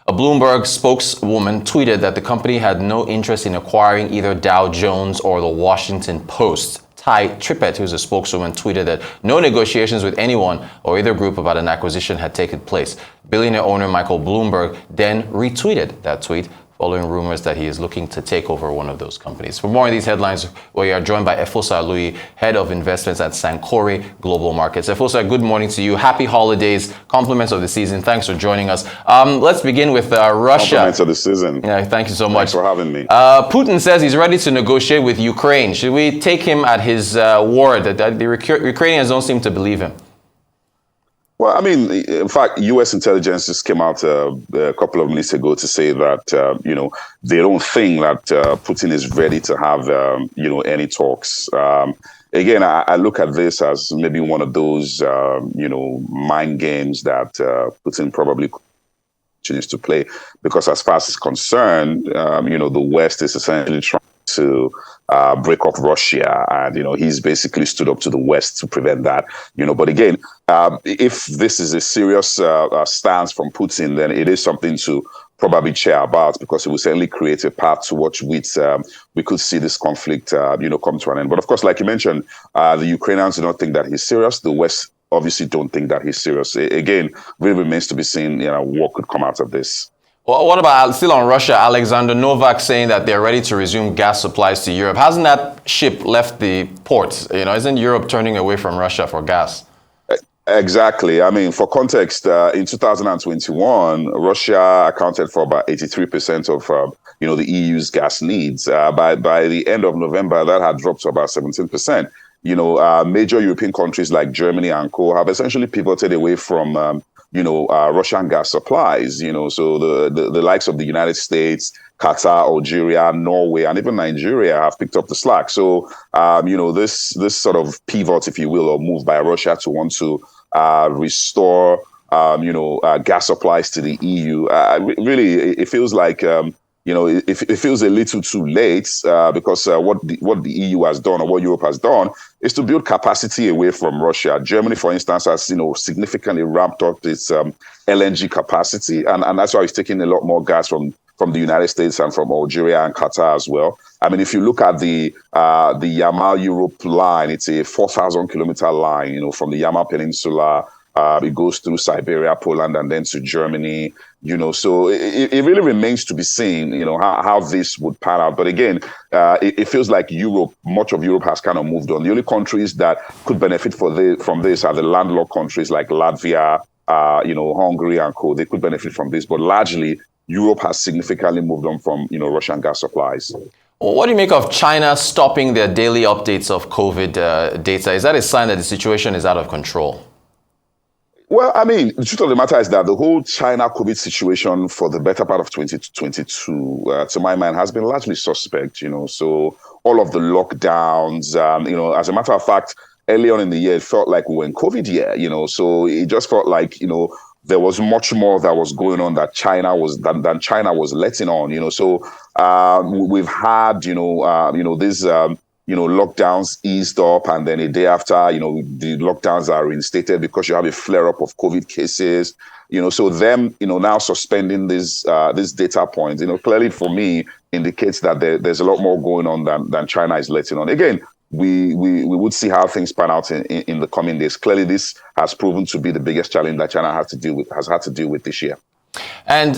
A Bloomberg spokeswoman tweeted that the company had no interest in acquiring either Dow Jones or the Washington Post. Ty Trippett, who's a spokeswoman, tweeted that no negotiations with anyone or either group about an acquisition had taken place. Billionaire owner Michael Bloomberg then retweeted that tweet, following rumors that he is looking to take over one of those companies. For more on these headlines, we are joined by Efosa Aluyi, Head of Investments at Sankore Global Markets. Efosa, good morning to you. Happy holidays, compliments of the season. Thanks for joining us. Let's begin with Russia. Compliments of the season. Yeah, thank you so much. Thanks for having me. Putin says he's ready to negotiate with Ukraine. Should we take him at his word? That the Ukrainians don't seem to believe him. Well, I mean, in fact, U.S. intelligence just came out a couple of minutes ago to say that, they don't think that Putin is ready to have, any talks. Again, I look at this as maybe one of those, mind games that Putin probably continues to play. Because as far as it's concerned, the West is essentially trying to break off Russia, and he's basically stood up to the West to prevent that. But again, if this is a serious stance from Putin, then it is something to probably cheer about, because it will certainly create a path towards which we could see this conflict, come to an end. But of course, like you mentioned, the Ukrainians do not think that he's serious. The West obviously don't think that he's serious. Again, really remains to be seen, what could come out of this. Well, what about, still on Russia, Alexander Novak saying that they're ready to resume gas supplies to Europe? Hasn't that ship left the ports? Isn't Europe turning away from Russia for gas? Exactly. I mean, for context, in 2021, Russia accounted for about 83% of, the EU's gas needs. By the end of November, that had dropped to about 17%. Major European countries like Germany and co have essentially pivoted away from Russian gas supplies, so the likes of the United States, Qatar, Algeria, Norway, and even Nigeria have picked up the slack. So, this sort of pivot, if you will, or move by Russia to want to restore, gas supplies to the EU, really, it feels like, it feels a little too late because what the EU has done, or what Europe has done, is to build capacity away from Russia. Germany, for instance, has significantly ramped up its LNG capacity, and that's why it's taking a lot more gas from the United States and from Algeria and Qatar as well. I mean, if you look at the Yamal Europe line, it's a 4,000-kilometer line, from the Yamal Peninsula. It goes through Siberia, Poland, and then to Germany, so it really remains to be seen, how this would pan out. But again, it feels like much of Europe has kind of moved on. The only countries that could benefit from this are the landlocked countries like Latvia, Hungary and co. They could benefit from this, but largely Europe has significantly moved on from, Russian gas supplies. Well, what do you make of China stopping their daily updates of COVID data? Is that a sign that the situation is out of control? Well, I mean, the truth of the matter is that the whole China COVID situation for the better part of 2022, to my mind, has been largely suspect, so all of the lockdowns, as a matter of fact, early on in the year, it felt like we were in COVID year, so it just felt like, there was much more that was going on that than China was letting on, so we've had, this lockdowns eased up, and then a day after, the lockdowns are reinstated because you have a flare-up of COVID cases, so them, now suspending this data point, clearly for me indicates that there's a lot more going on than China is letting on. Again, we would see how things pan out in the coming days. Clearly, this has proven to be the biggest challenge that China has had to deal with this year. And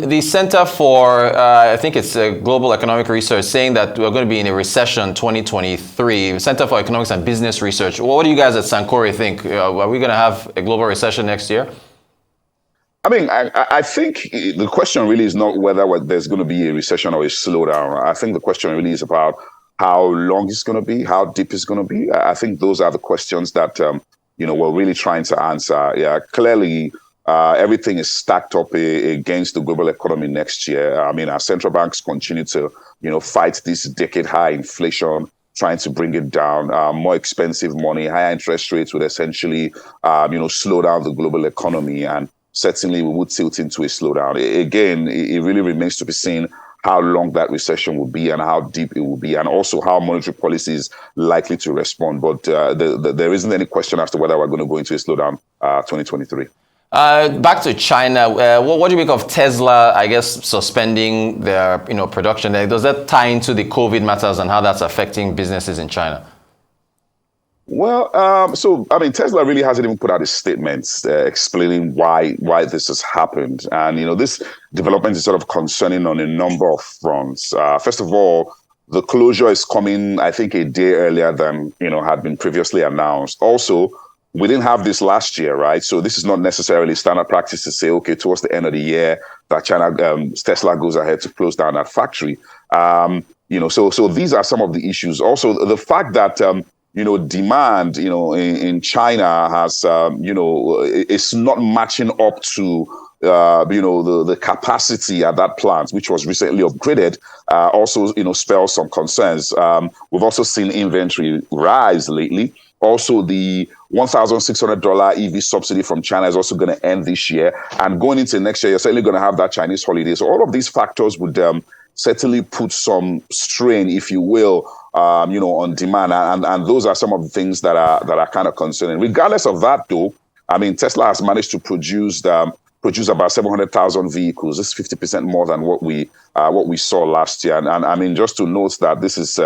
the Center for, I think it's Global Economic Research, saying that we're going to be in a recession 2023. Center for Economics and Business Research. What do you guys at Sankore think? Are we going to have a global recession next year? I mean, I think the question really is not whether there's going to be a recession or a slowdown. I think the question really is about how long it's going to be, how deep it's going to be. I think those are the questions that, we're really trying to answer. Yeah, clearly, everything is stacked up against the global economy next year. I mean, our central banks continue to, fight this decade-high inflation, trying to bring it down. More expensive money, higher interest rates would essentially, slow down the global economy, and certainly we would tilt into a slowdown. Again, it really remains to be seen how long that recession will be and how deep it will be, and also how monetary policy is likely to respond. But there isn't any question as to whether we're going to go into a slowdown 2023. Back to China, what do you make of Tesla, I guess, suspending their production there? Does that tie into the COVID matters and how that's affecting businesses in China? Well, Tesla really hasn't even put out a statement explaining why this has happened, and this development is sort of concerning on a number of fronts. First of all, the closure is coming, I think, a day earlier than had been previously announced. Also, we didn't have this last year, right? So this is not necessarily standard practice to say, okay, towards the end of the year, that Tesla goes ahead to close down that factory. So these are some of the issues. Also, the fact that demand, in China has, it's not matching up to, the capacity at that plant, which was recently upgraded, also, spells some concerns. We've also seen inventory rise lately. Also, the $1,600 EV subsidy from China is also going to end this year. And going into next year, you're certainly going to have that Chinese holiday. So all of these factors would certainly put some strain, if you will, on demand. And those are some of the things that are kind of concerning. Regardless of that, though, Tesla has managed to produce about 700,000 vehicles. This is 50% more than what we saw last year. And just to note that this is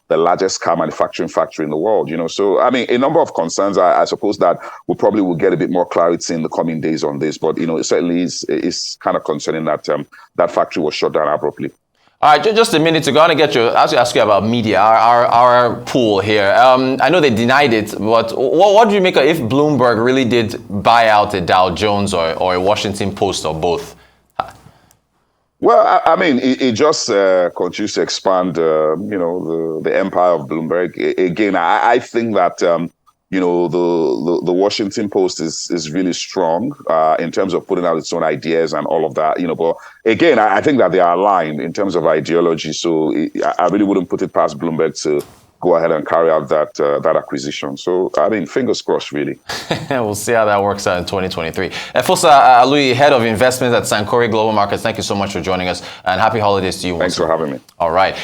the largest car manufacturing factory in the world. So a number of concerns. I suppose that we probably will get a bit more clarity in the coming days on this. But it certainly is kind of concerning that that factory was shut down abruptly. All right, just a minute to go on and ask you about media, our pool here. I know they denied it, but what do you make of if Bloomberg really did buy out a Dow Jones or a Washington Post or both? Well, it just continues to expand, the empire of Bloomberg. Again, I think that, the Washington Post is really strong in terms of putting out its own ideas and all of that, But again, I think that they are aligned in terms of ideology. So I really wouldn't put it past Bloomberg to go ahead and carry out that acquisition. So, fingers crossed, really. We'll see how that works out in 2023. Efosa Aluyi, Head of Investments at Sankore Global Markets, thank you so much for joining us, and happy holidays to you. Thanks for having me. All right.